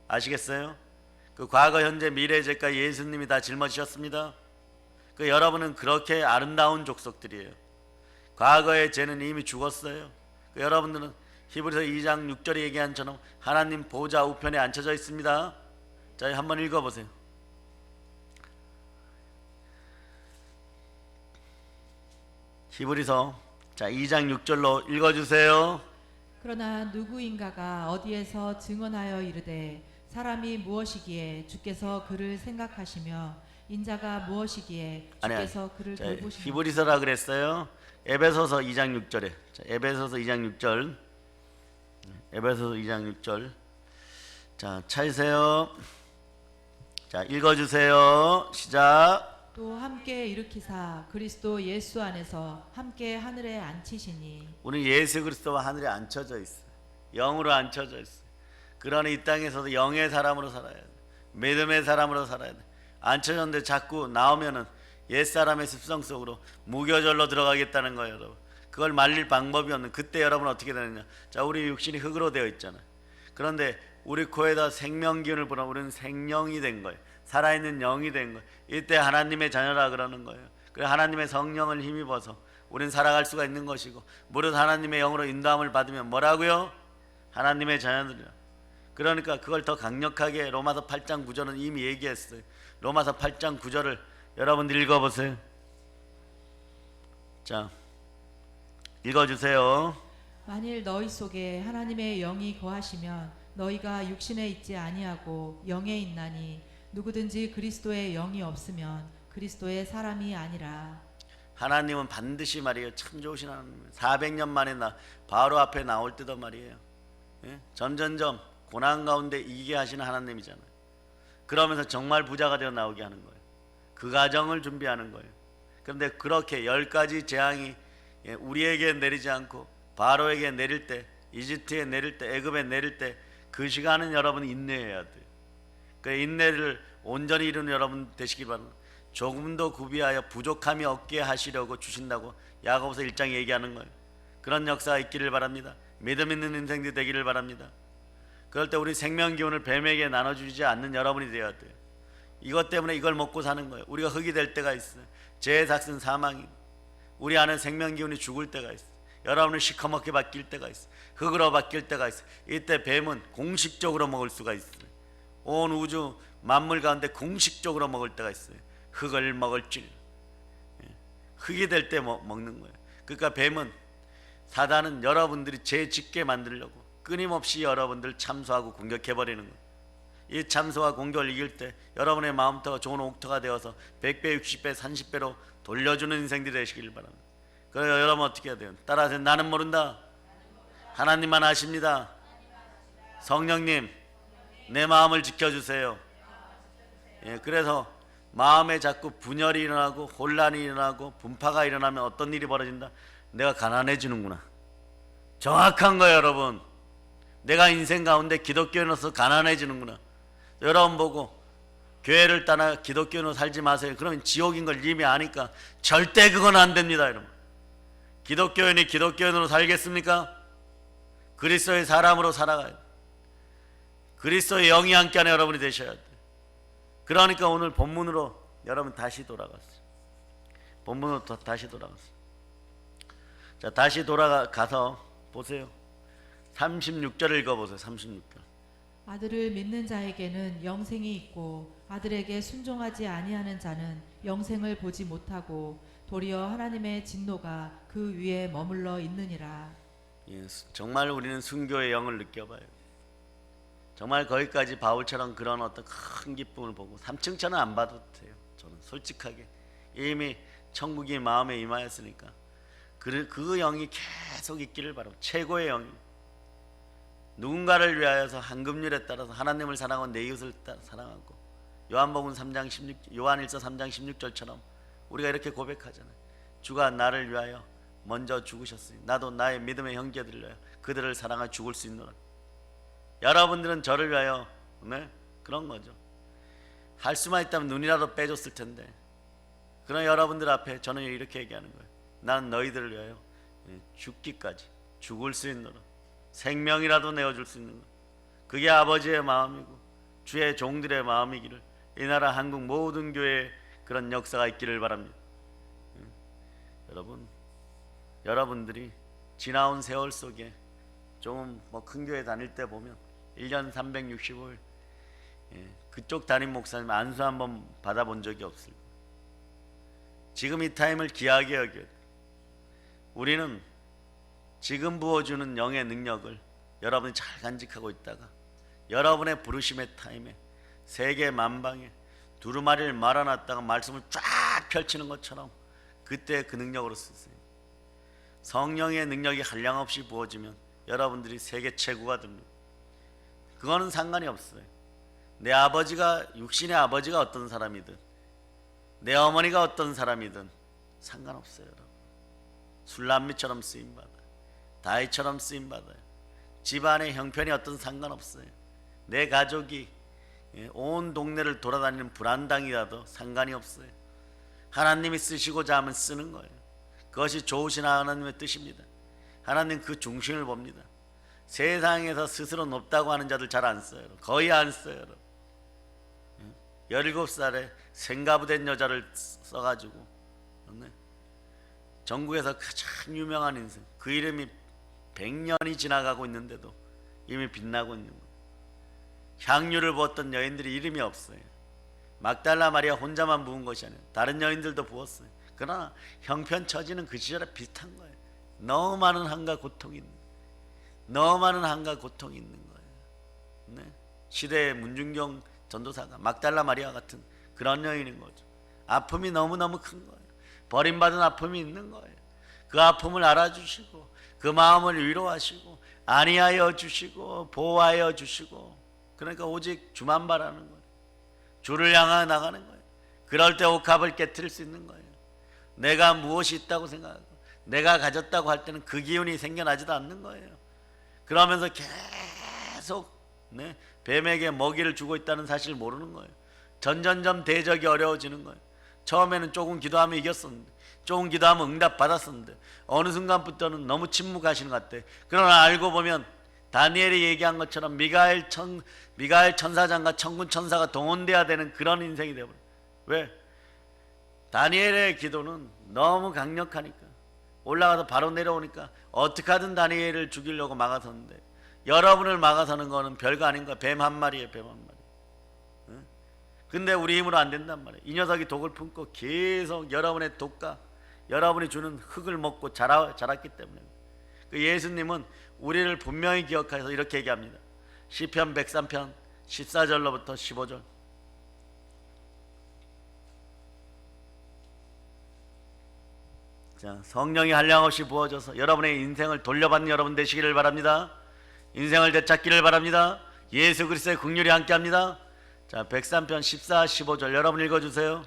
아시겠어요? 그 과거 현재 미래 죄가 예수님이 다 짊어지셨습니다. 그 여러분은 그렇게 아름다운 족속들이에요. 과거의 죄는 이미 죽었어요. 그 여러분들은 히브리서 2장 6절에 얘기한 처럼 하나님 보좌 우편에 앉혀져 있습니다. 자, 한번 읽어보세요. 히브리서 2장 6절로 읽어주세요. 그러나 누구인가가 어디에서 증언하여 이르되 사람이 무엇이기에 주께서 그를 생각하시며 인자가 무엇이기에 주께서 그를 돌보시며. 히브리서라 그랬어요. 에베소서 2장 6절에. 자, 에베소서 2장 6절. 에베소서 2장 6절. 자, 찾으세요. 자, 읽어주세요. 시작. 또 함께 일으키사 그리스도 예수 안에서 함께 하늘에 앉히시니. 우리 예수 그리스도와 하늘에 앉혀져 있어요. 영으로 앉혀져 있어요. 그러니 이 땅에서도 영의 사람으로 살아야 돼. 믿음의 사람으로 살아야 돼. 앉혀졌는데 자꾸 나오면은 옛사람의 습성 속으로 무교절로 들어가겠다는 거예요, 여러분. 그걸 말릴 방법이 없는, 그때 여러분 어떻게 되느냐. 자, 우리 육신이 흙으로 되어 있잖아요. 그런데 우리 코에다 생명기운을 불어 우리는 생명이 된 거예요. 살아있는 영이 된 거예요. 이때 하나님의 자녀라 그러는 거예요. 그래서 하나님의 성령을 힘입어서 우리는 살아갈 수가 있는 것이고, 무릇 하나님의 영으로 인도함을 받으면 뭐라고요? 하나님의 자녀들이라. 그러니까 그걸 더 강력하게 로마서 8장 9절은 이미 얘기했어요. 로마서 8장 9절을 여러분들 읽어보세요. 자, 읽어주세요. 만일 너희 속에 하나님의 영이 거하시면 너희가 육신에 있지 아니하고 영에 있나니 누구든지 그리스도의 영이 없으면 그리스도의 사람이 아니라. 하나님은 반드시 말이에요. 참 좋으신 하나님. 400년 만에 바로 앞에 나올 때도 말이에요. 예? 점점점 고난 가운데 이기게 하시는 하나님이잖아요. 그러면서 정말 부자가 되어 나오게 하는 거예요. 그 가정을 준비하는 거예요. 그런데 그렇게 10가지 재앙이 우리에게 내리지 않고 바로에게 내릴 때, 이집트에 내릴 때, 애굽에 내릴 때 그 시간은 여러분 인내해야 돼요. 그 인내를 온전히 이루는 여러분 되시기 바랍니다. 조금 더 구비하여 부족함이 없게 하시려고 주신다고 야고보서 1장 얘기하는 거예요. 그런 역사가 있기를 바랍니다. 믿음 있는 인생들이 되기를 바랍니다. 그럴 때 우리 생명 기운을 뱀에게 나눠주지 않는 여러분이 되어야 돼요. 이것 때문에 이걸 먹고 사는 거예요. 우리가 흙이 될 때가 있어요. 죄의 삭은 사망이. 우리 안에 생명 기운이 죽을 때가 있어요. 여러분은 시커멓게 바뀔 때가 있어요. 흙으로 바뀔 때가 있어요. 이때 뱀은 공식적으로 먹을 수가 있어요. 온 우주 만물 가운데 공식적으로 먹을 때가 있어요. 흙을 먹을줄. 흙이 될 때 먹는 거예요. 그러니까 뱀은, 사단은 여러분들이 죄 짓게 만들려고 끊임없이 여러분들 참소하고 공격해버리는 거예요. 이 참소와 공격을 이길 때 여러분의 마음터가 좋은 옥토가 되어서 100배, 60배, 30배로 돌려주는 인생들이 되시길 바랍니다. 그래서 여러분 어떻게 해야 돼요? 따라하세요. 나는 모른다. 하나님만 아십니다. 성령님, 내 마음을 지켜주세요. 예, 그래서 마음에 자꾸 분열이 일어나고 혼란이 일어나고 분파가 일어나면 어떤 일이 벌어진다? 내가 가난해지는구나. 정확한 거예요, 여러분. 내가 인생 가운데 기독교인으로서 가난해지는구나. 여러분 보고 교회를 떠나 기독교인으로 살지 마세요. 그러면 지옥인 걸 이미 아니까 절대 그건 안 됩니다, 여러분. 기독교인이 기독교인으로 살겠습니까? 그리스도의 사람으로 살아가야 돼요. 그리스도의 영이 함께 하는 여러분이 되셔야 돼요. 그러니까 오늘 본문으로 여러분 다시 돌아갔어요. 본문으로 다시 돌아갔어요. 자, 다시 돌아가서 보세요. 36절을 읽어보세요. 36절. 아들을 믿는 자에게는 영생이 있고 아들에게 순종하지 아니하는 자는 영생을 보지 못하고 도리어 하나님의 진노가 그 위에 머물러 있느니라. 예, 정말 우리는 순교의 영을 느껴봐요. 정말 거기까지 바울처럼 그런 어떤 큰 기쁨을 보고 3층처럼 안 봐도 돼요. 저는 솔직하게 이미 천국이 마음에 임하였으니까 그 영이 계속 있기를 바랍니다. 최고의 영이. 누군가를 위하여서 한금률에 따라서 하나님을 사랑하고 내 이웃을 사랑하고, 요한복음 3장 16, 요한일서 3장 16절처럼 우리가 이렇게 고백하잖아요. 주가 나를 위하여 먼저 죽으셨으니 나도 나의 믿음의 형제들을 위하여 그들을 사랑하여 죽을 수 있노라. 여러분들은 저를 위하여, 네? 그런 거죠. 할 수만 있다면 눈이라도 빼줬을 텐데, 그러나 여러분들 앞에 저는 이렇게 얘기하는 거예요. 나는 너희들을 위하여 죽기까지, 죽을 수 있노라. 생명이라도 내어줄 수 있는 것. 그게 아버지의 마음이고 주의 종들의 마음이기를, 이 나라 한국 모든 교회에 그런 역사가 있기를 바랍니다. 여러분들이 지나온 세월 속에 좀 큰 교회 다닐 때 보면 1년 365일 그쪽 담임 목사님 안수 한번 받아본 적이 없을 거예요. 지금 이 타임을 귀하게 여겨야 돼요. 우리는 지금 부어주는 영의 능력을 여러분이 잘 간직하고 있다가 여러분의 부르심의 타임에 세계 만방에 두루마리를 말아놨다가 말씀을 쫙 펼치는 것처럼 그때 그 능력으로 쓰세요. 성령의 능력이 한량없이 부어지면 여러분들이 세계 최고가 됩니다. 그거는 상관이 없어요. 내 아버지가, 육신의 아버지가 어떤 사람이든 내 어머니가 어떤 사람이든 상관없어요. 여러분. 술람미처럼 쓰임받아요. 다윗처럼 쓰임받아요. 집안의 형편이 어떤 상관없어요. 내 가족이 온 동네를 돌아다니는 불안당이라도 상관이 없어요. 하나님이 쓰시고자 하면 쓰는 거예요. 그것이 좋으신 하나님의 뜻입니다. 하나님 그 중심을 봅니다. 세상에서 스스로 높다고 하는 자들 잘 안 써요. 거의 안 써요. 17살에 생가부된 여자를 써가지고 전국에서 가장 유명한 인생, 그 이름이 100년이 지나가고 있는데도 이미 빛나고 있는 거예요. 향유를 부었던 여인들이 이름이 없어요. 막달라 마리아 혼자만 부은 것이 아니에요. 다른 여인들도 부었어요. 그러나 형편 처지는 그 시절에 비슷한 거예요. 너무 많은 한과 고통이 있는, 너무 많은 한과 고통이 있는 거예요. 네? 시대의 문중경 전도사가 막달라 마리아 같은 그런 여인인 거죠. 아픔이 너무너무 큰 거예요. 버림받은 아픔이 있는 거예요. 그 아픔을 알아주시고 그 마음을 위로하시고 안위하여 주시고 보호하여 주시고, 그러니까 오직 주만 바라는 거예요. 주를 향하여 나가는 거예요. 그럴 때 옥합을 깨트릴 수 있는 거예요. 내가 무엇이 있다고 생각하고 내가 가졌다고 할 때는 그 기운이 생겨나지도 않는 거예요. 그러면서 계속 뱀에게 먹이를 주고 있다는 사실을 모르는 거예요. 점점점 대적이 어려워지는 거예요. 처음에는 조금 기도하면 이겼었는데, 조금 기도하면 응답 받았었는데, 어느 순간부터는 너무 침묵하시는 것 같아요. 그러나 알고 보면 다니엘이 얘기한 것처럼 미가엘 천사장과 천군 천사가 동원돼야 되는 그런 인생이 되어버려요. 왜? 다니엘의 기도는 너무 강력하니까, 올라가서 바로 내려오니까 어떻게 하든 다니엘을 죽이려고 막아섰는데, 여러분을 막아서는 거는 별거 아닌 거야. 뱀 한 마리에 뱀 한 마리. 근데 우리 힘으로 안 된단 말이에요. 이 녀석이 독을 품고 계속 여러분의 독과 여러분이 주는 흙을 먹고 자랐기 때문에. 그 예수님은 우리를 분명히 기억해서 이렇게 얘기합니다. 시편 103편 14절로부터 15절. 자, 성령이 한량없이 부어져서 여러분의 인생을 돌려받는 여러분 되시기를 바랍니다. 인생을 되찾기를 바랍니다. 예수 그리스도의 긍휼이 함께합니다. 자, 103편 14, 15절 여러분 읽어주세요.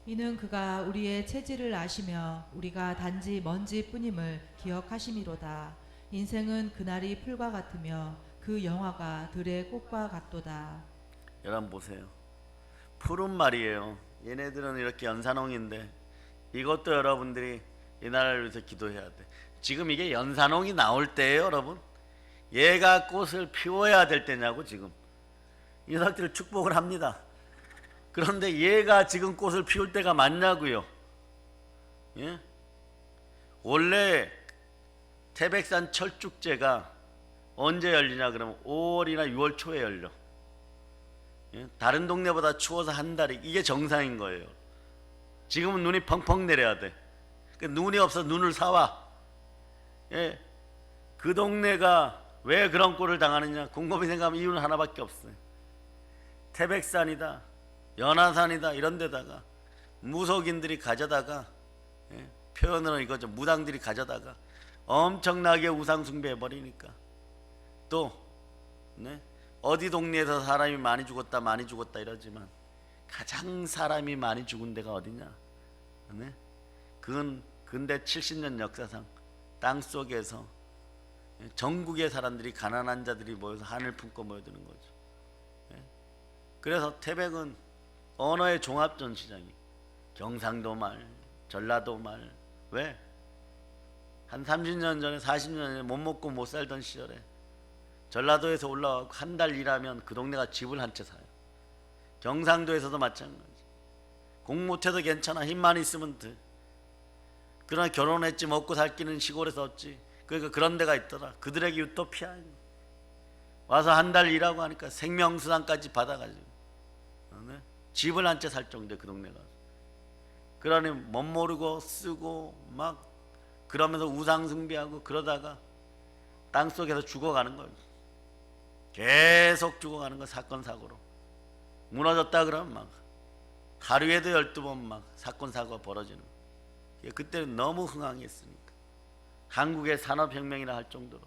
이는 그가 우리의 체질을 아시며 우리가 단지 먼지뿐임을 기억하심이로다. 인생은 그날이 풀과 같으며 그 영화가 들의 꽃과 같도다. 여러분 보세요. 풀은 말이에요. 얘네들은 이렇게 연산홍인데 이것도 여러분들이 이 나라를 위해서 기도해야 돼. 지금 이게 연산홍이 나올 때예요, 여러분. 얘가 꽃을 피워야 될 때냐고. 지금 이 녀석들을 축복을 합니다. 그런데 얘가 지금 꽃을 피울 때가 맞냐고요. 예? 원래 태백산 철쭉제가 언제 열리냐 그러면 5월이나 6월 초에 열려. 예? 다른 동네보다 추워서 한 달이, 이게 정상인 거예요. 지금은 눈이 펑펑 내려야 돼. 눈이 없어 눈을 사와. 예? 그 동네가 왜 그런 꼴을 당하느냐 곰곰이 생각하면 이유는 하나밖에 없어요. 태백산이다 연화산이다 이런 데다가 무속인들이 가져다가 표현으로 이거죠. 무당들이 가져다가 엄청나게 우상 숭배해 버리니까 또 네? 어디 동네에서 사람이 많이 죽었다 이러지만 가장 사람이 많이 죽은 데가 어디냐? 네? 그건 근대 70년 역사상 땅 속에서 전국의 사람들이 가난한 자들이 모여서 한을 품고 모여드는 거죠. 네? 그래서 태백은 언어의 종합전시장이 경상도 말, 전라도 말. 왜? 한 30년 전에 40년 전에 못 먹고 못 살던 시절에 전라도에서 올라와서 한 달 일하면 그 동네가 집을 한 채 사요. 경상도에서도 마찬가지. 공 못해도 괜찮아. 힘만 있으면 돼. 그러나 결혼했지 먹고 살기는 시골에서 얻지. 그러니까 그런 데가 있더라. 그들에게 유토피아. 와서 한 달 일하고 하니까 생명수당까지 받아가지고 네? 집을 한 채 살 정도에 그 동네가. 그러니 못 모르고 쓰고 막 그러면서 우상 숭배하고 그러다가 땅속에서 죽어가는 거예요. 계속 죽어가는 거 사건 사고로. 무너졌다 그러면 막 하루에도 12번 막 사건 사고가 벌어지는 거예요. 그때는 너무 흥황했으니까 한국의 산업혁명이라 할 정도로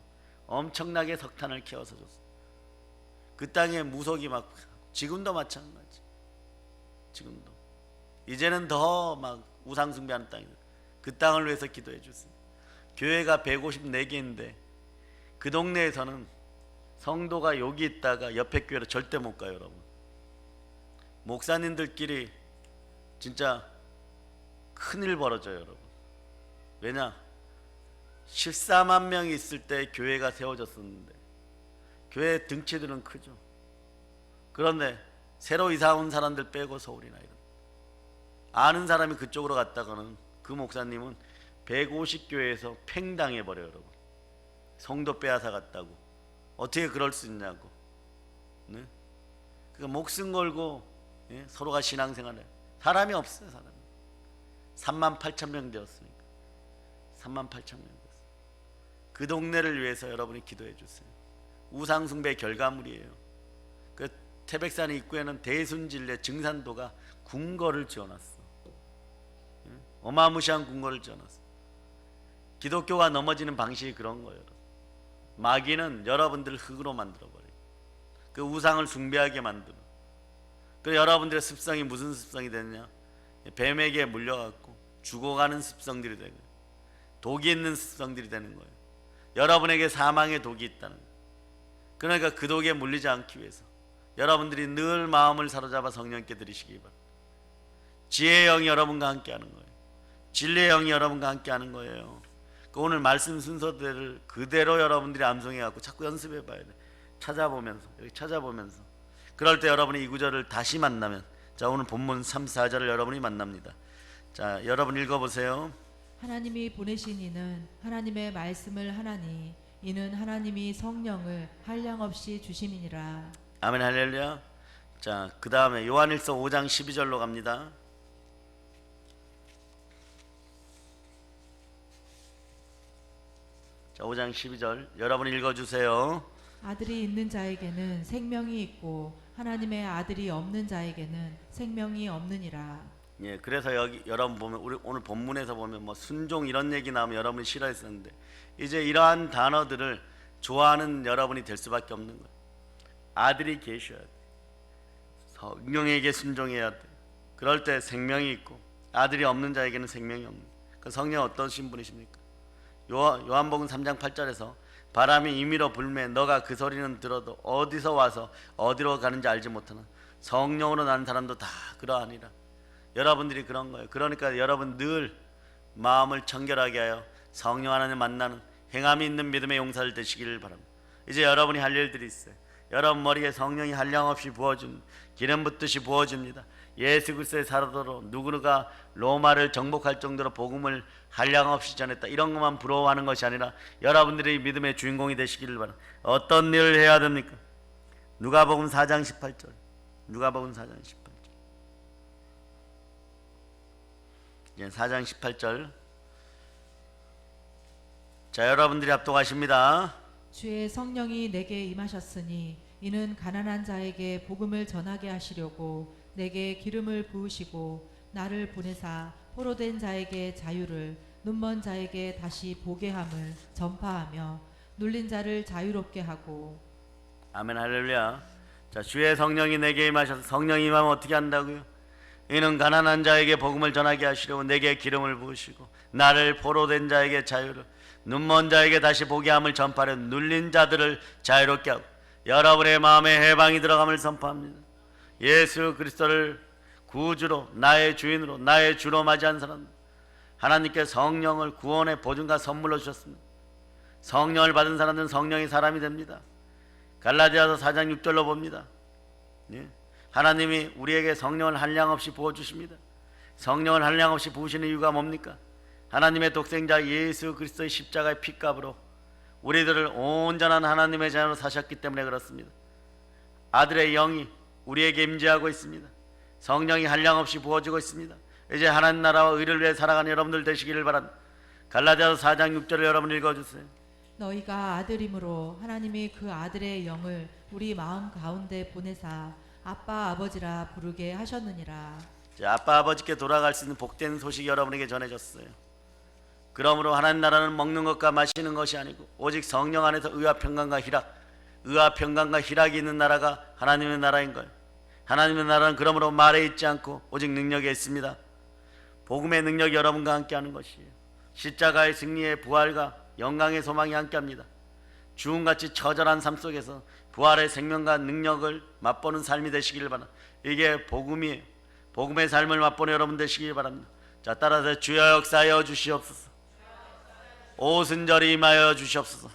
엄청나게 석탄을 캐어서 줬어요. 그 땅에 무속이 막 지금도 마찬가지. 지금도 이제는 더 막 우상 숭배하는 땅이다. 그 땅을 위해서 기도해 주세요. 교회가 154개인데 그 동네에서는 성도가 여기 있다가 옆에 교회로 절대 못 가요, 여러분. 목사님들끼리 진짜 큰일 벌어져요, 여러분. 왜냐? 14만 명이 있을 때 교회가 세워졌었는데 교회 등치들은 크죠. 그런데 새로 이사 온 사람들 빼고 서울이나 이런 아는 사람이 그쪽으로 갔다가는 그 목사님은 150교회에서 팽당해 버려요, 여러분. 성도 빼앗아 갔다고. 어떻게 그럴 수 있냐고. 네? 그러니까 목숨 걸고 예? 서로가 신앙생활해. 사람이 없어요, 사람이. 38,000명 되었으니까. 38,000명 되었어요. 그 동네를 위해서 여러분이 기도해 주세요. 우상숭배 결과물이에요. 그 태백산 입구에는 대순진례 증산도가 궁궐을 지어놨어. 예? 어마무시한 궁궐을 지어놨어. 기독교가 넘어지는 방식이 그런 거예요. 마귀는 여러분들을 흙으로 만들어버려요. 그 우상을 숭배하게 만들어. 그래서 여러분들의 습성이 무슨 습성이 되느냐? 뱀에게 물려갖고 죽어가는 습성들이 되는 거예요. 독이 있는 습성들이 되는 거예요. 여러분에게 사망의 독이 있다는 거예요. 그러니까 그 독에 물리지 않기 위해서 여러분들이 늘 마음을 사로잡아 성령께 드리시기 바랍니다. 지혜의 영이 여러분과 함께하는 거예요. 진리의 영이 여러분과 함께하는 거예요. 오늘 말씀 순서대로 그대로 여러분들이 암송해갖고 자꾸 연습해봐야 돼. 찾아보면서 이렇게 찾아보면서 그럴 때 여러분이 이 구절을 다시 만나면 자 오늘 본문 3, 4절을 여러분이 만납니다. 자 여러분 읽어보세요. 하나님이 보내신 이는 하나님의 말씀을 하나니 이는 하나님이 성령을 한량없이 주심이니라. 아멘 할렐루야. 자 그 다음에 요한일서 5장 12절로 갑니다. 자 5장 12절 여러분 읽어주세요. 아들이 있는 자에게는 생명이 있고 하나님의 아들이 없는 자에게는 생명이 없느니라. 예, 그래서 여기 여러분 보면 우리 오늘 본문에서 보면 뭐 순종 이런 얘기 나오면 여러분이 싫어했었는데 이제 이러한 단어들을 좋아하는 여러분이 될 수밖에 없는 거예요. 아들이 계셔야 돼. 성령에게 순종해야 돼. 그럴 때 생명이 있고 아들이 없는 자에게는 생명이 없는. 그 성령 어떠신 분이십니까? 요한복음 3장 8절에서 바람이 임의로 불매 너가 그 소리는 들어도 어디서 와서 어디로 가는지 알지 못하는 성령으로 나는 사람도 다 그러하니라. 여러분들이 그런 거예요. 그러니까 여러분 늘 마음을 청결하게 하여 성령 하나님 만나는 행함이 있는 믿음의 용사를 되시기를 바랍니다. 이제 여러분이 할 일들이 있어요. 여러분 머리에 성령이 한량없이 부어준 기름 붓듯이 부어줍니다. 예수 그리스도의 사도로 누구가 로마를 정복할 정도로 복음을 한량없이 전했다. 이런 것만 부러워하는 것이 아니라 여러분들이 믿음의 주인공이 되시기를 바랍니다. 어떤 일을 해야 됩니까? 누가복음 4장 18절. 누가복음 4장 18절. 이제 4장 18절. 자, 여러분들이 합독하십니다. 주의 성령이 내게 임하셨으니 이는 가난한 자에게 복음을 전하게 하시려고 내게 기름을 부으시고 나를 보내사 포로된 자에게 자유를 눈먼 자에게 다시 보게 함을 전파하며 눌린 자를 자유롭게 하고. 아멘 할렐루야. 자, 주의 성령이 내게 임하셔서, 성령이 임하면 어떻게 한다고요? 이는 가난한 자에게 복음을 전하게 하시려고 내게 기름을 부으시고 나를 포로된 자에게 자유를, 눈먼 자에게 다시 보게 함을 전파하려 눌린 자들을 자유롭게 하고 여러분의 마음에 해방이 들어감을 선포합니다. 예수 그리스도를 구주로, 나의 주인으로, 나의 주로 맞이한 사람, 하나님께 성령을 구원의 보증과 선물로 주셨습니다. 성령을 받은 사람들은 성령이 사람이 됩니다. 갈라디아서 4장 6절로 봅니다. 예. 하나님이 우리에게 성령을 한량없이 부어주십니다. 성령을 한량없이 부으시는 이유가 뭡니까? 하나님의 독생자 예수 그리스도의 십자가의 피값으로 우리들을 온전한 하나님의 자녀로 사셨기 때문에 그렇습니다. 아들의 영이 우리에게 임재하고 있습니다. 성령이 한량없이 부어지고 있습니다. 이제 하나님 나라와 의를 위해 살아가는 여러분들 되시기를 바랍니다. 갈라디아서 4장 6절을 여러분 읽어주세요. 너희가 아들이므로 하나님이 그 아들의 영을 우리 마음 가운데 보내사 아빠 아버지라 부르게 하셨느니라. 아빠 아버지께 돌아갈 수 있는 복된 소식이 여러분에게 전해졌어요. 그러므로 하나님 나라는 먹는 것과 마시는 것이 아니고 오직 성령 안에서 의와 평강과 희락, 의와 평강과 희락이 있는 나라가 하나님의 나라인 거예요. 하나님의 나라는 그러므로 말에 있지 않고 오직 능력에 있습니다. 복음의 능력이 여러분과 함께하는 것이에요. 십자가의 승리의 부활과 영광의 소망이 함께합니다. 주음같이 처절한 삶 속에서 부활의 생명과 능력을 맛보는 삶이 되시길 바랍니다. 이게 복음이에요. 복음의 삶을 맛보는 여러분 되시길 바랍니다. 자, 따라서 주여 역사하여 주시옵소서. 오순절이 임하여 주시옵소서.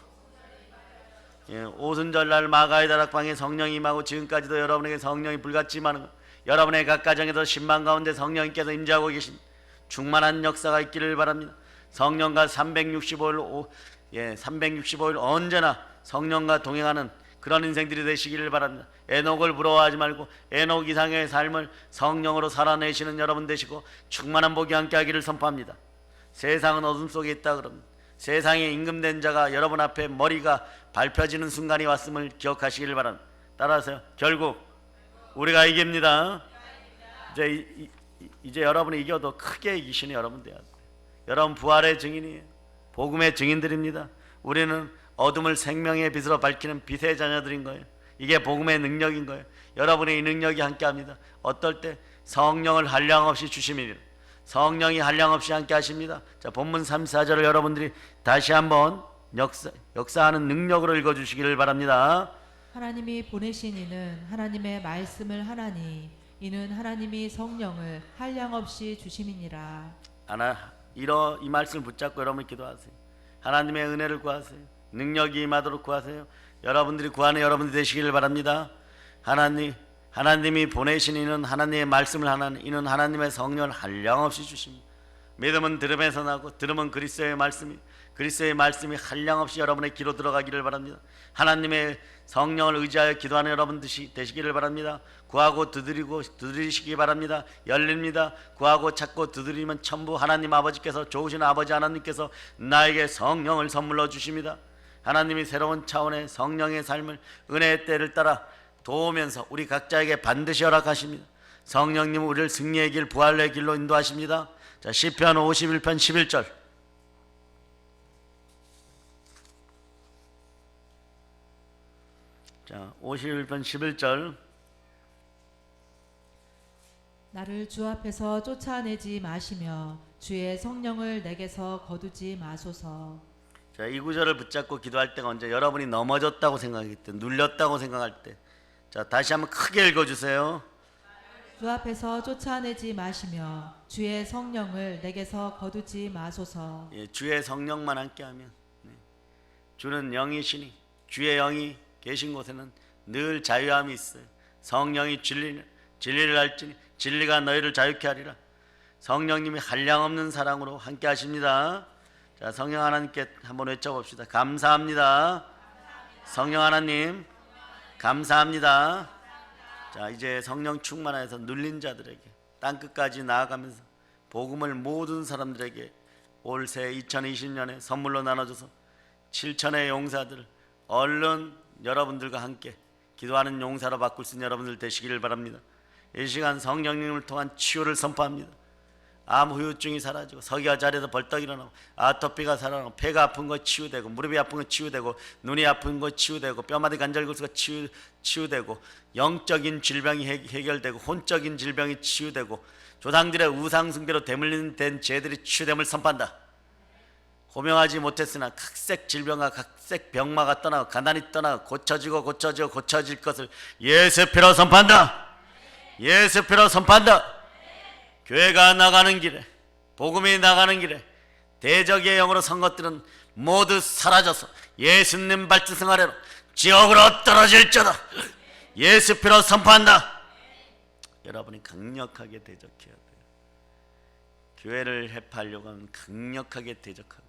예, 오순절날 마가의 다락방에 성령이 임하고 지금까지도 여러분에게 성령이 불같이 임하는 것, 여러분의 각 가정에서 신방 가운데 성령님께서 임재하고 계신 충만한 역사가 있기를 바랍니다. 성령과 365일 365일 언제나 성령과 동행하는 그런 인생들이 되시기를 바랍니다. 에녹을 부러워하지 말고 에녹 이상의 삶을 성령으로 살아내시는 여러분 되시고 충만한 복이 함께하기를 선포합니다. 세상은 어둠 속에 있다 그럽니다. 세상에 임금된 자가 여러분 앞에 머리가 밟혀지는 순간이 왔음을 기억하시기를 바랍니다. 따라서요. 결국 우리가 이깁니다. 이제 여러분이 이겨도 크게 이기시는 여러분 돼야 돼요. 여러분 부활의 증인이에요. 복음의 증인들입니다. 우리는 어둠을 생명의 빛으로 밝히는 빛의 자녀들인 거예요. 이게 복음의 능력인 거예요. 여러분의 이 능력이 함께합니다. 어떨 때 성령을 한량없이 주심이니 성령이 한량없이 함께 하십니다. 자, 본문 34절을 여러분들이 다시 한번 역사하는 능력으로 읽어주시기를 바랍니다. 하나님이 보내신 이는 하나님의 말씀을 하나니 이는 하나님이 성령을 한량없이 주심이니라. 이 말씀을 붙잡고 여러분 기도하세요. 하나님의 은혜를 구하세요. 능력이 임하도록 구하세요. 여러분들이 구하는 여러분들이 되시기를 바랍니다. 하나님이 보내신 이는 하나님의 말씀을 하나는 이는 하나님의 성령을 한량없이 주십니다. 믿음은 들음에서 나고 들음은 그리스도의 말씀이 한량없이 여러분의 귀로 들어가기를 바랍니다. 하나님의 성령을 의지하여 기도하는 여러분 되시기를 바랍니다. 구하고 두드리시기 바랍니다. 열립니다. 구하고 찾고 두드리면 전부 하나님 아버지께서, 좋으신 아버지 하나님께서 나에게 성령을 선물로 주십니다. 하나님이 새로운 차원의 성령의 삶을 은혜의 때를 따라 도우면서 우리 각자에게 반드시 허락하십니다. 성령님은 우리를 승리의 길, 부활의 길로 인도하십니다. 자, 시편 51편 11절. 자, 51편 11절. 나를 주 앞에서 쫓아내지 마시며 주의 성령을 내게서 거두지 마소서. 자, 이 구절을 붙잡고 기도할 때가 언제? 여러분이 넘어졌다고 생각할 때, 눌렸다고 생각할 때. 자, 다시 한번 크게 읽어주세요. 주 앞에서 쫓아내지 마시며 주의 성령을 내게서 거두지 마소서. 예, 주의 성령만 함께하면, 주는 영이시니 주의 영이 계신 곳에는 늘 자유함이 있어요. 성령이 진리를 알지니 진리가 너희를 자유케 하리라. 성령님이 한량없는 사랑으로 함께 하십니다. 자, 성령 하나님께 한번 외쳐봅시다. 감사합니다. 성령 하나님 감사합니다. 자, 이제 성령 충만하여서 눌린 자들에게 땅끝까지 나아가면서 복음을 모든 사람들에게 올새 2020년에 선물로 나눠줘서 7천의 용사들 얼른 여러분들과 함께 기도하는 용사로 바꿀 수 있는 여러분들 되시기를 바랍니다. 이 시간 성령님을 통한 치유를 선포합니다. 암 후유증이 사라지고 서기가 자리에서 벌떡 일어나고 아토피가 살아나고 폐가 아픈 거 치유되고 무릎이 아픈 거 치유되고 눈이 아픈 거 치유되고 뼈마디 관절골수가 치유되고 영적인 질병이 해결되고 혼적인 질병이 치유되고 조상들의 우상숭배로 대물림된 죄들이 치유됨을 선포한다. 호명하지 못했으나 각색 질병과 각색 병마가 떠나고 가난이 떠나고 고쳐질 것을 예수의 피로 선포한다. 예수의 피로 선포한다. 교회가 나가는 길에 복음이 나가는 길에 대적의 영으로 선 것들은 모두 사라져서 예수님 발등상 아래로 지옥으로 떨어질지어다. 예수 피로 선포한다. 여러분이 강력하게 대적해야 돼요. 교회를 해파하려고 하면 강력하게 대적하고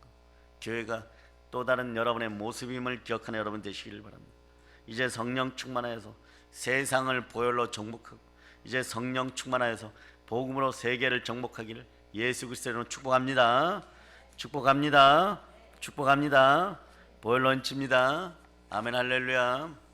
교회가 또 다른 여러분의 모습임을 기억하는 여러분 되시길 바랍니다. 이제 성령 충만하여서 세상을 보혈로 정복하고 이제 성령 충만하여서 복음으로 세계를 정복하기를 예수 그리스도로 축복합니다. 축복합니다. 축복합니다. 보혈로 얹힙니다. 아멘 할렐루야.